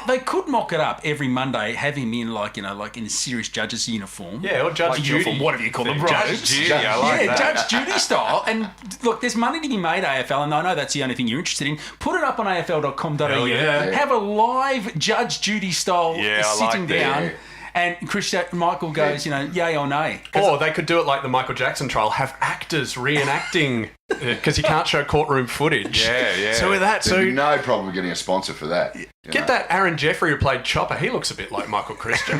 They could mock it up every Monday, have him in like in a serious judge's uniform. Yeah, or Judge Judy. Uniform, whatever you call them, Judge robes. Judy, I like Yeah, that. Judge Judy style. And look, there's money to be made, AFL, and I know that's the only thing you're interested in. Put it up on afl.com.au. Hell yeah. Have a live Judge Judy style Yeah, I sitting like that. down. Yeah. And Michael goes, yay or nay. Or they could do it like the Michael Jackson trial, have actors reenacting because you can't show courtroom footage. Yeah. So with that, There'd be no problem getting a sponsor for that. get that Aaron Jeffrey who played Chopper. He looks a bit like Michael Christian.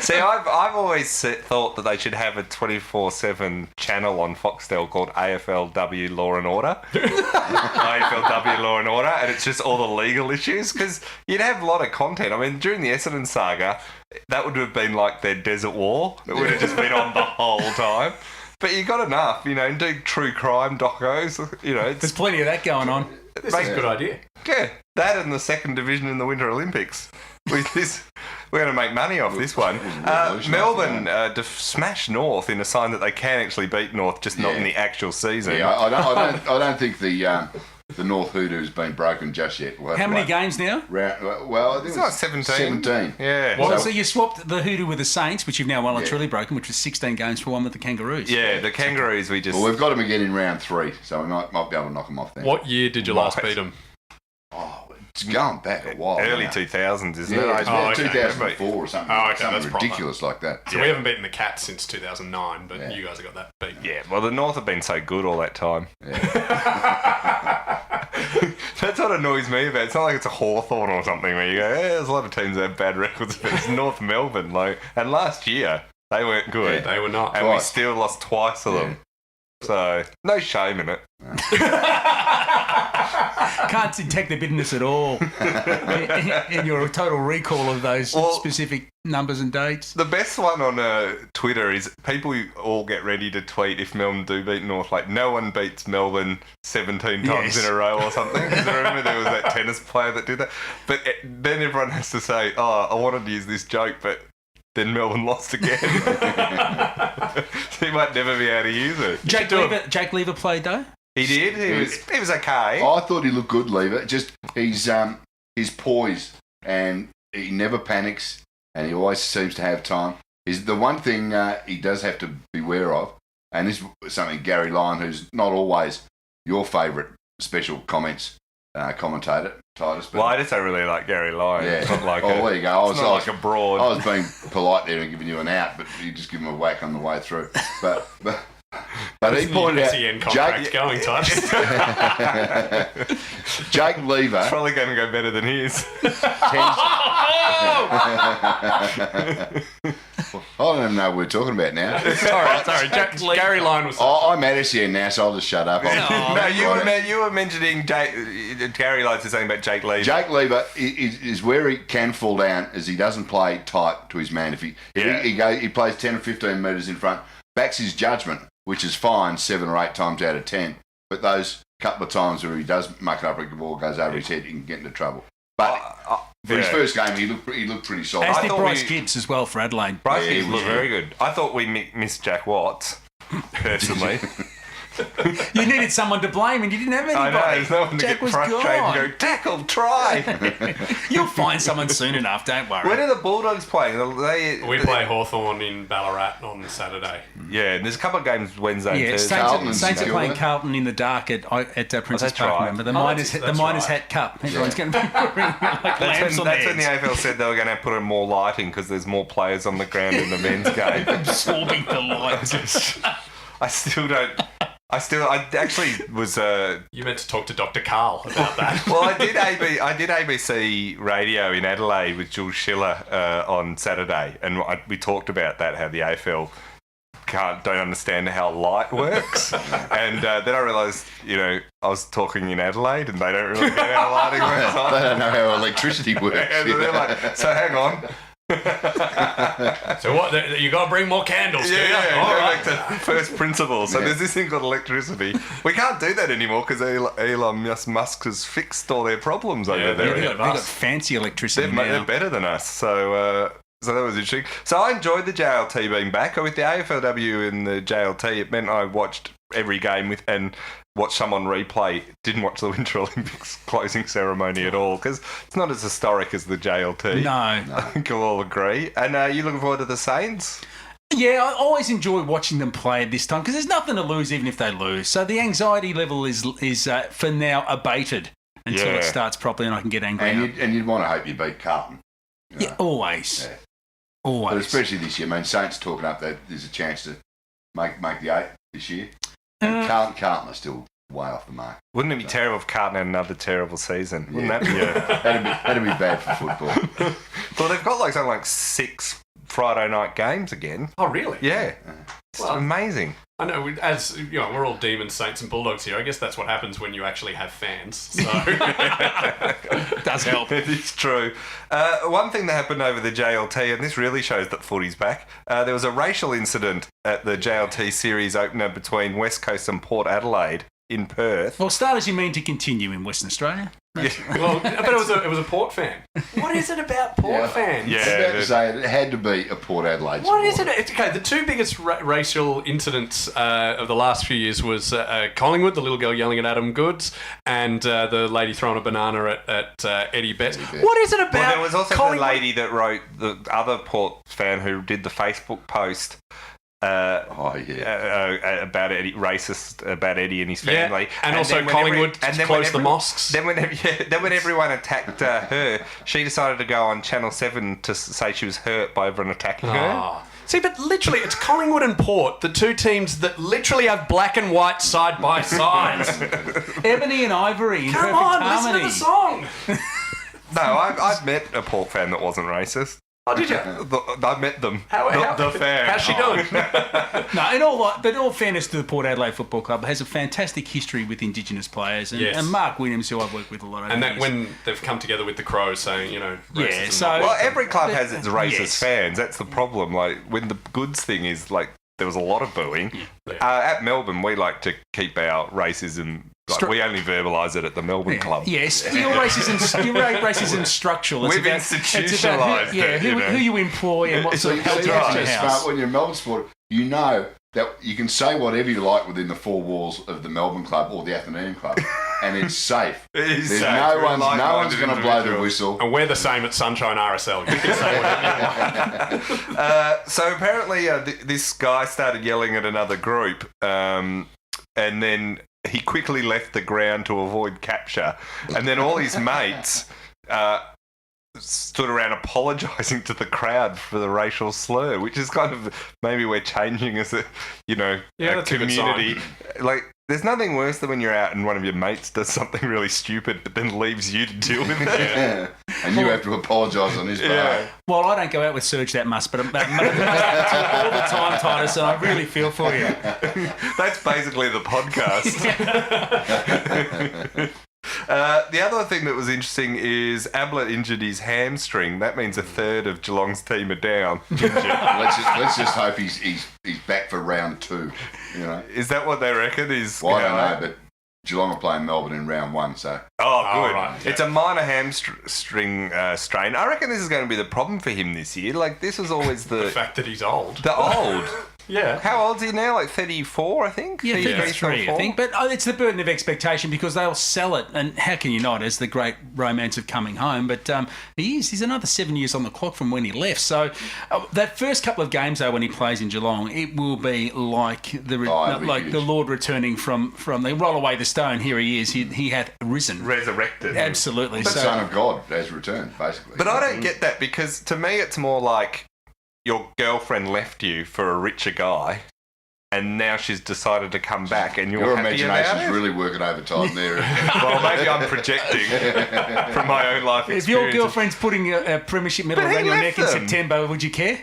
See, I've always thought that they should have a 24/7 channel on Foxtel called AFLW Law and Order. AFLW Law and Order, and it's just all the legal issues because you'd have a lot of content. I mean, during the Essendon saga, that would have been like their Desert War. It would have just been on the whole time. But you got enough, and do true crime docos. There's plenty of that going on. This is a good idea. Yeah, that and the second division in the Winter Olympics. With this, we're going to make money off this one. Melbourne smashed North in a sign that they can actually beat North, just not in the actual season. Yeah, I don't think the North Hoodoo's been broken just yet. We'll have How to many wait. games now? Well, I think It's it like was 17. 17. Yeah. Well, So- so you swapped the Hoodoo with the Saints, which you've now well and Yeah. truly broken, which was 16 games for one with the Kangaroos. Yeah, the Kangaroos, we just... Well, we've got them again in round 3, so we might be able to knock them off there. What year did you last Right. beat them? Oh, it's going back a while. early now. 2000s, isn't Yeah, it? it's Oh, about okay. 2004 or something. Oh, okay, something that's proper. ridiculous like that. So we haven't beaten the Cats since 2009, but you guys have got that beat. Yeah, well, the North have been so good all that time. Yeah. That's what annoys me about it. It's not like it's a Hawthorn or something where you go, there's a lot of teams that have bad records, but it's North Melbourne. And last year, they weren't good. They were not. And we Twice. still lost twice of them. So, no shame in it. Can't detect the bitterness at all in your total recall of those specific numbers and dates. The best one on Twitter is people all get ready to tweet if Melbourne do beat North, like no one beats Melbourne 17 times in a row or something. 'Cause I remember there was that tennis player that did that. But then everyone has to say, I wanted to use this joke, but then Melbourne lost again. So he might never be able to use it. Jake Lever played though. He did. He was okay. I thought he looked good, Lever. Just he's poised and he never panics and he always seems to have time. Is the one thing he does have to beware of, and this is something Gary Lyon, who's not always your favourite special comments commentator, Titus. But Well, I just don't really like Gary Lyon. yeah. It's not like there you go. it's not like a broad. I was being polite there and giving you an out, but you just give him a whack on the way through. But he pointed out SEN contract going, Titus. Jake Lever It's probably going to go better than his. I don't even know what we're talking about now. sorry. Gary Lyon was. I'm at SEN now, so I'll just shut up. You were mentioning Gary Lyons saying about Jake Lever. Jake Lever is where he can fall down, is he doesn't play tight to his man. If he plays 10 or 15 metres in front, backs his judgment, which is fine 7 or 8 times out of 10. But those couple of times where he does muck it up, the ball goes over his head, he can get into trouble. But For his first game, he looked pretty solid. As I did thought Bryce we- Gibbs as well for Adelaide. Bryce Yeah, Gibbs looked yeah. very good. I thought we missed Jack Watts, personally. You needed someone to blame and you didn't have anybody. I know, there's no one to Jack get was frustrated gone. and go, tackle, try. You'll find someone soon enough, don't worry. When are the Bulldogs playing? We play Hawthorn in Ballarat on Saturday. Yeah, and there's a couple of games Wednesday and Yeah, Thursday. Carlton's Saints are still playing there. Carlton in the dark at Princess that's Park. right. Remember the Oh, Miners that's Miners right. Hat Cup. Everyone's going to be wearing like lamps That's on when their the heads, AFL said they were going to put in more lighting because there's more players on the ground in the men's game. absorbing the light. I actually was. You meant to talk to Dr. Carl about that. Well, I did ABC radio in Adelaide with Jules Schiller on Saturday, and we talked about that, how the AFL don't understand how light works, and then I realised, I was talking in Adelaide, and they don't really get how lighting works. They don't know how electricity works. And they're like, so hang on. So what? You got to bring more candles, do you? Yeah, All go right. back to first principles. So there's this thing called electricity. We can't do that anymore because Elon Musk has fixed all their problems over Yeah, there. They Yeah. got fancy electricity They're now. better than us. So that was interesting. So I enjoyed the JLT being back. With the AFLW and the JLT, it meant I watched every game and watched someone replay. Didn't watch the Winter Olympics closing ceremony at all because it's not as historic as the JLT. No. I think we'll all agree. And are you looking forward to the Saints? Yeah, I always enjoy watching them play at this time because there's nothing to lose even if they lose. So the anxiety level is for now abated until Yeah. it starts properly and I can get angry. And you'd want to hope you beat Carlton. Yeah, always. Yeah. Always. But especially this year. I mean, Saints talking up that there's a chance to make the 8 this year. And Carlton are still way off the mark. Wouldn't it be terrible if Carlton had another terrible season? Wouldn't that be That'd be bad for football. Well, they've got something like 6 Friday night games again. Oh, really? Yeah. It's Well, amazing. I know, as you know, we're all Demons, Saints, and Bulldogs here. I guess that's what happens when you actually have fans. So, does help. It is true. One thing that happened over the JLT, and this really shows that footy's back, there was a racial incident at the JLT series opener between West Coast and Port Adelaide in Perth. Well, starters you mean to continue in Western Australia? well, but it was a Port fan. What is it about Port fans? Yeah. I was about to say it had to be a Port Adelaide. What is supporter. it? Okay, the two biggest racial incidents of the last few years was Collingwood, the little girl yelling at Adam Goods, and the lady throwing a banana at Eddie Betts. Betts. What is it about? Well, there was also Collingwood? the lady that wrote, the other Port fan who did the Facebook post Oh, yeah. about Eddie, racist about Eddie and his Yeah, family, and also then when Collingwood then closed when the mosques. Then when everyone attacked her, she decided to go on Channel 7 to say she was hurt by everyone attacking her. Oh. See, but literally, it's Collingwood and Port, the two teams that literally have black and white side by side. Ebony and Ivory in Come perfect on, harmony. listen to the song. No, I've met a Port fan that wasn't racist. Oh, did you? I met them. How- the fan. How's she doing? No, in all fairness to the Port Adelaide Football Club, has a fantastic history with Indigenous players, and, Yes. and Mark Williams, who I've worked with a lot over And the that years. when they've come together with the Crows saying, racism so- not Well, welcome. every club has its racist Yes. fans. That's the problem. Like when the goods thing is there was a lot of booing. Yeah. At Melbourne, we like to keep our racism. We only verbalise it at the Melbourne club. Yes, your racism structural. It's We've about, institutionalised it's about it, who you employ and what sort of So help that's you just house. smart when you're a Melbourne supporter. You know that you can say whatever you like within the 4 walls of the Melbourne club or the Athenaeum club, and it's safe. It is There's safe. no We're one's like-minded going to blow the individuals. whistle. And we're the same at Sunshine RSL. You can say whatever you want. So apparently, this guy started yelling at another group, and then he quickly left the ground to avoid capture. And then all his mates stood around apologising to the crowd for the racial slur, which is kind of maybe we're changing as a that's a good community. sign. There's nothing worse than when you're out and one of your mates does something really stupid, but then leaves you to deal with it. And you have to apologise on his behalf. Well, I don't go out with Serge that much, but all the time, Titus, and I really feel for you. That's basically the podcast. The other thing that was interesting is Ablett injured his hamstring. That means a third of Geelong's team are down. Let's just hope he's back for round 2. Is that what they reckon? Well, I don't know, but Geelong are playing Melbourne in round 1, so... Oh, good. Right, yeah. It's a minor hamstring strain. I reckon this is going to be the problem for him this year. Like, this was always The fact that he's old. The old. Yeah. How old is he now? Like 34, I think? Yeah, 33, I 34? think. But it's the burden of expectation because they'll sell it. And how can you not, as the great romance of coming home? But he's another 7 years on the clock from when he left. So that first couple of games, though, when he plays in Geelong, it will be like the Lord returning from they roll away the stone. Here he is. He hath risen. Resurrected. Absolutely. The Son of God has returned, basically. But I don't get that because to me it's more like your girlfriend left you for a richer guy and now she's decided to come back and you're happy about imagination's it? really working overtime there. Well, maybe I'm projecting from my own life experience. If your girlfriend's putting a premiership medal around your neck in September, would you care?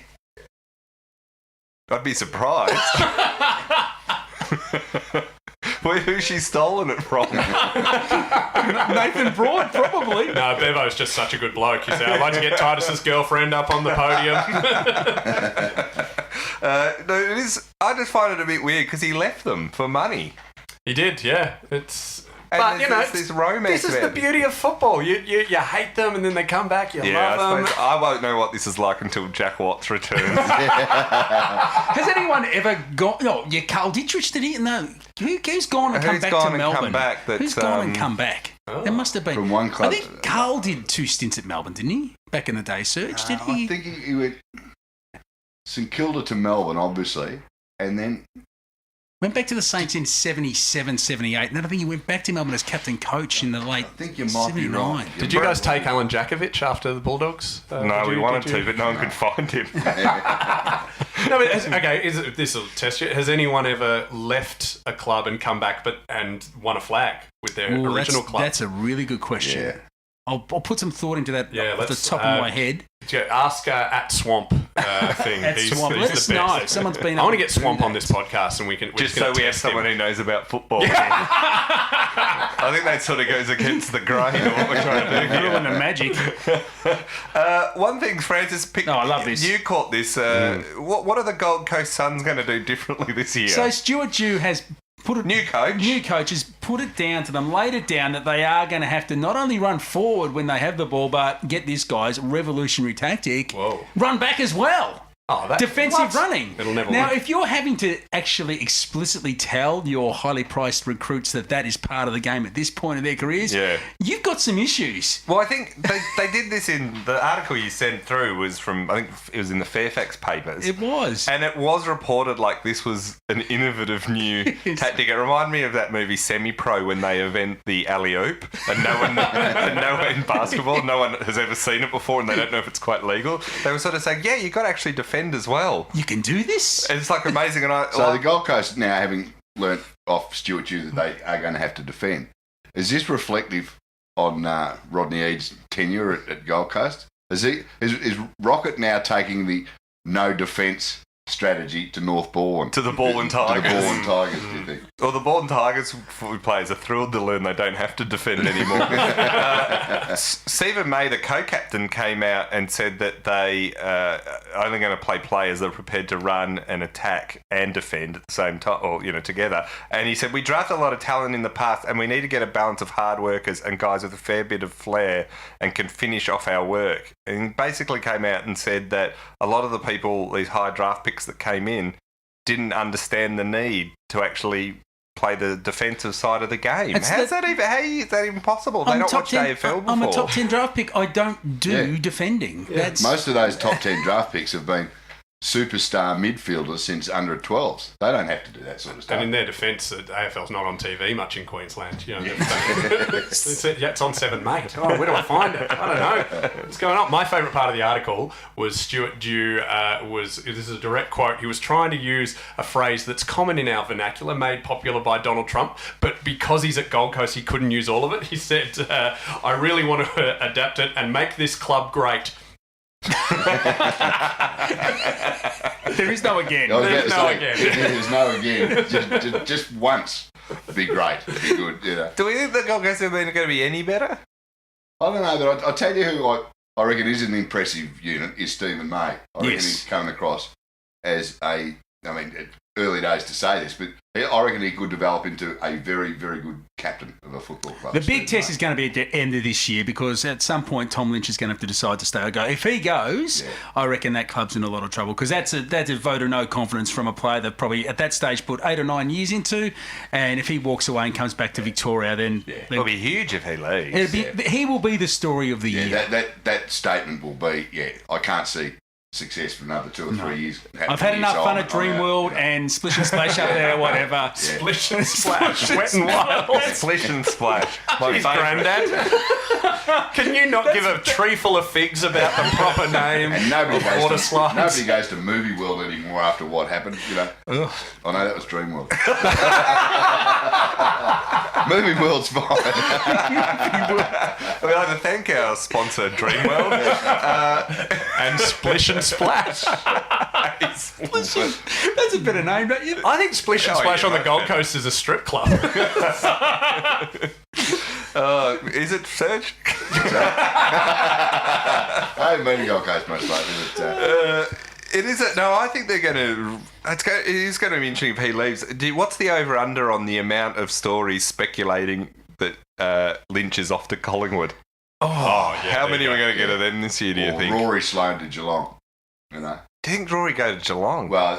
I'd be surprised. Who's she stolen it from? Nathan Broad, probably. No, Bevo's just such a good bloke. He said, I'd like to get Titus's girlfriend up on the podium. No, it is. I just find it a bit weird because he left them for money. He did, yeah. But, there's this romance. This is the beauty of football. You hate them and then they come back, you love them. I won't know what this is like until Jack Watts returns. Has anyone ever gone... No, yeah, Carl Dietrich, did he? No. Who's gone and come back to Melbourne? Who's gone and come back? There must have been... From one club. I think Carl did 2 stints at Melbourne, didn't he? Back in the day, Serge, did he? I think he went St Kilda to Melbourne, obviously, and then... Went back to the Saints in 77, 78, and then I think he went back to Melbourne as captain coach in the late 79. Did you guys take Alan Jakovic after the Bulldogs? No, we wanted to, but no one could find him. No, but this will test you. Has anyone ever left a club and come back and won a flag with their original club? That's a really good question. Yeah. I'll put some thought into that off the top of my head. Yeah, ask at Swamp thing. At Swamp. He's Let us the know best. if someone's been. I want to get Swamp on this podcast, and we can just so we have someone who knows about football. I think that sort of goes against the grain of what we're trying to do. Ruin the magic. One thing, Francis picked. I love this. You caught this. What are the Gold Coast Suns going to do differently this year? So Stuart Dew has put a new coach has put it down to them, laid it down that they are going to have to not only run forward when they have the ball, but get this guy's revolutionary tactic, run back as well. Defensive running. It'll never now, work. if you're having to actually explicitly tell your highly priced recruits that is part of the game at this point in their careers, you've got some issues. Well, I think they did this in the article you sent through was from, I think it was in the Fairfax papers. It was. And it was reported like this was an innovative new tactic. It reminded me of that movie Semi-Pro when they invent the alley-oop and no one in basketball, no one has ever seen it before and they don't know if it's quite legal. They were sort of saying, you got to actually defend as well. You can do this? It's like amazing. So the Gold Coast now having learnt off Stuart Dew that they are going to have to defend. Is this reflective on Rodney Eade's tenure at Gold Coast? Is Rocket now taking the no defence strategy to North Bourne? To the Bourne Tigers. To the Bourne Tigers, do you think? Well, the Bourne Tigers players are thrilled to learn they don't have to defend anymore. Stephen May, the co-captain, came out and said that they are only going to play players that are prepared to run and attack and defend at the same time, or together. And he said, we draft a lot of talent in the past and we need to get a balance of hard workers and guys with a fair bit of flair and can finish off our work. And he basically came out and said that a lot of the people, these high draft picks that came in, didn't understand the need to actually play the defensive side of the game. How is that even possible? They don't watch AFL before. I'm a top 10 draft pick. I don't do defending. Yeah. Most of those top 10 draft picks have been superstar midfielders since under 12s. They don't have to do that sort of stuff. And in their defence, the AFL's not on TV much in Queensland. It's on 7 Mate. Oh, where do I find it? I don't know. What's going on? My favourite part of the article was Stuart Dew this is a direct quote, he was trying to use a phrase that's common in our vernacular, made popular by Donald Trump, but because he's at Gold Coast, he couldn't use all of it. He said, I really want to adapt it and make this club great. There is no again. There's no again. Just once. It'd be great. It'd be good. Do we think the Gold Coast are going to be any better? I don't know, but I'll tell you who I reckon is an impressive unit is Stephen May. I reckon he's coming across as early days to say this, but I reckon he could develop into a very, very good captain of a football club. The big test is going to be at the end of this year because at some point Tom Lynch is going to have to decide to stay or go. If he goes, I reckon that club's in a lot of trouble because that's a vote of no confidence from a player that probably at that stage put 8 or 9 years into, and if he walks away and comes back to Victoria, then it'll be huge if he leaves. He will be the story of the year. That statement will be, I can't see success for another 2 or 3 years. I've had enough fun at Dreamworld and Splish and Splash up there, whatever. Splish and Splash, Wet and Wild. Splish and Splash. My Grandad. Can you not give a tree full of figs about the proper name and nobody of water slides? Nobody goes to Movie World anymore after what happened, Ugh. I know that was Dreamworld. Movie World's fine. We'd like to thank our sponsor, Dreamworld. And Splish and Splash. That's a better name, don't you? I think Splish and Splash on the Gold Coast is a strip club. Is it, Serge? I haven't been to Gold Coast much lately, but... It is. No, I think they're going to. It is going to be interesting if he leaves. What's the over/under on the amount of stories speculating that Lynch is off to Collingwood? How many are we going to get of them this year? Do you think? Rory Sloane to Geelong. Do you think Rory go to Geelong? Well,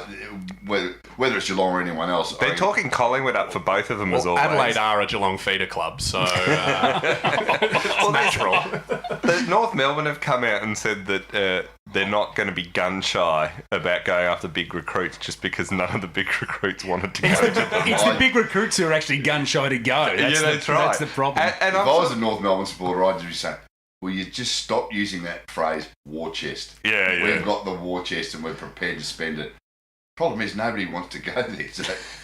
whether it's Geelong or anyone else, they're talking Collingwood up for both of them as always. Adelaide are a Geelong feeder club, so it's natural. The North Melbourne have come out and said that they're not going to be gun shy about going after big recruits just because none of the big recruits wanted to go to them. It's the big recruits who are actually gun shy to go. That's right. That's the problem. And if I was a North Melbourne supporter, I'd be saying, will you just stop using that phrase, war chest? Yeah. We've got the war chest and we're prepared to spend it. Problem is, nobody wants to go there. So.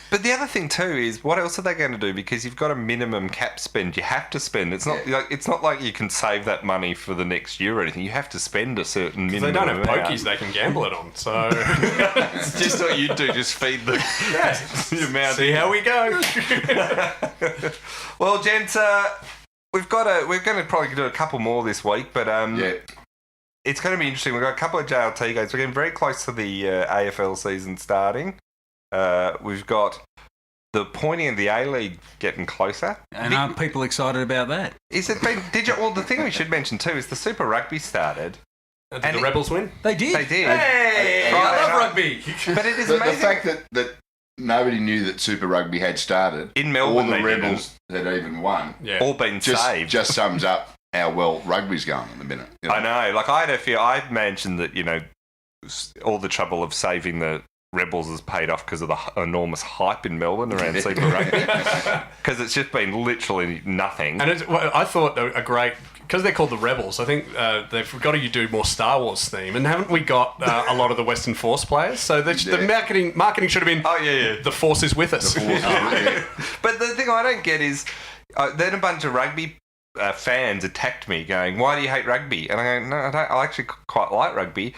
But the other thing too is, what else are they going to do? Because you've got a minimum cap spend. You have to spend. It's not like you can save that money for the next year or anything. You have to spend a certain minimum. They don't have amount. pokies they can gamble it on. So it's just what you do. Just feed the amount. See how we go. Well, gents, we're going to probably do a couple more this week, but it's going to be interesting. We've got a couple of JLT games. We're getting very close to the AFL season starting. We've got the pointing of the A-League getting closer. And aren't people excited about that? Is it been? Well, the thing we should mention too is the Super Rugby started. Did the Rebels win? They did. Hey, I love rugby. But it is the amazing. fact that nobody knew that Super Rugby had started in Melbourne, or the Rebels had even won. Yeah. All been saved. Just sums up how well rugby's going at the minute. I know. Like I had a few. I mentioned that all the trouble of saving the Rebels has paid off because of the enormous hype in Melbourne around Super Rugby. Because it's just been literally nothing. And I thought a great, because they're called the Rebels, I think they've got to do more Star Wars theme. And haven't we got a lot of the Western Force players? So the marketing should have been, the Force is with us. But the thing I don't get is, then a bunch of rugby fans attacked me going, why do you hate rugby? And I go, no, I actually quite like rugby.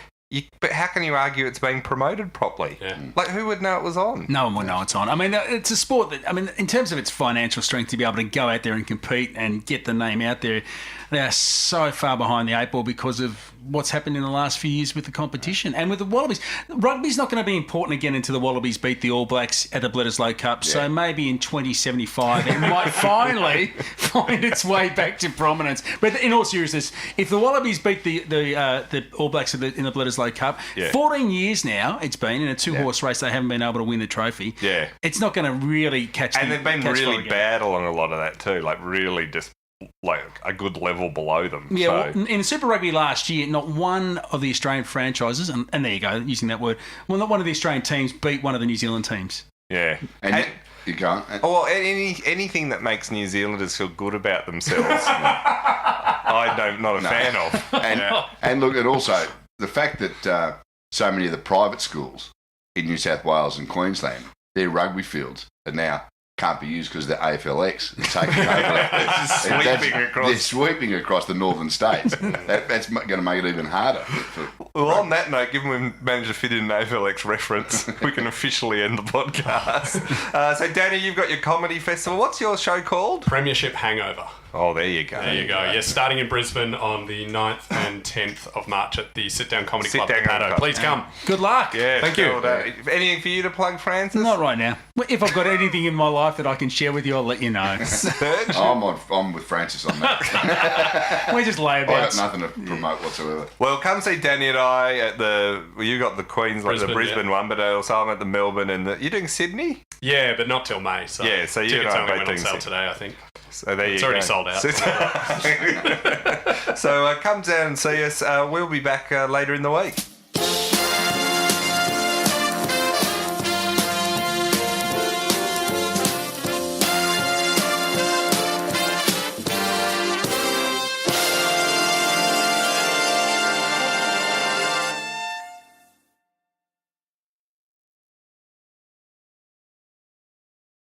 But how can you argue it's being promoted properly? Yeah. Like, who would know it was on? No one would know it's on. I mean, it's a sport that, in terms of its financial strength to be able to go out there and compete and get the name out there, they are so far behind the eight ball because of what's happened in the last few years with the competition. And with the Wallabies, rugby's not going to be important again until the Wallabies beat the All Blacks at the Bledisloe Cup. Yeah. So maybe in 2075 it might finally find its way back to prominence. But in all seriousness, if the Wallabies beat the All Blacks in the Bledisloe Cup, 14 years now it's been in a two-horse race, they haven't been able to win the trophy. Yeah. It's not going to really catch And they've been really bad along a lot of that too, like really just like a good level below them. Yeah, well, in Super Rugby last year, not one of the Australian franchises, and there you go, using that word, well, not one of the Australian teams beat one of the New Zealand teams. Yeah. And you can't. Well, anything that makes New Zealanders feel good about themselves, I'm not a fan of. And look, and also the fact that so many of the private schools in New South Wales and Queensland, their rugby fields are now can't be used because the AFLX is taking over. They're sweeping across the northern states. That's going to make it even harder. On that note, given we've managed to fit in an AFLX reference, we can officially end the podcast. So, Danny, you've got your comedy festival. What's your show called? Premiership Hangover. Oh, there you go. There you go. Yes, starting in Brisbane on the 9th and 10th of March at the Sit Down Comedy Club. Down Comedy Club. Please come. Good luck. Yeah, Thank you. Anything for you to plug, Francis? Not right now. If I've got anything in my life that I can share with you, I'll let you know. Serge? I'm with Francis on that. We just lay I got about. nothing to promote whatsoever. Well, come see Danny and I at you got the Queensland, the Brisbane one, but also I'm at the Melbourne and you're doing Sydney? Yeah, but not till May. So Yeah, so you tickets and I only both went on doing sale Sydney. today, I think. So there It's you already go. sold out. So come down and see us. We'll be back later in the week.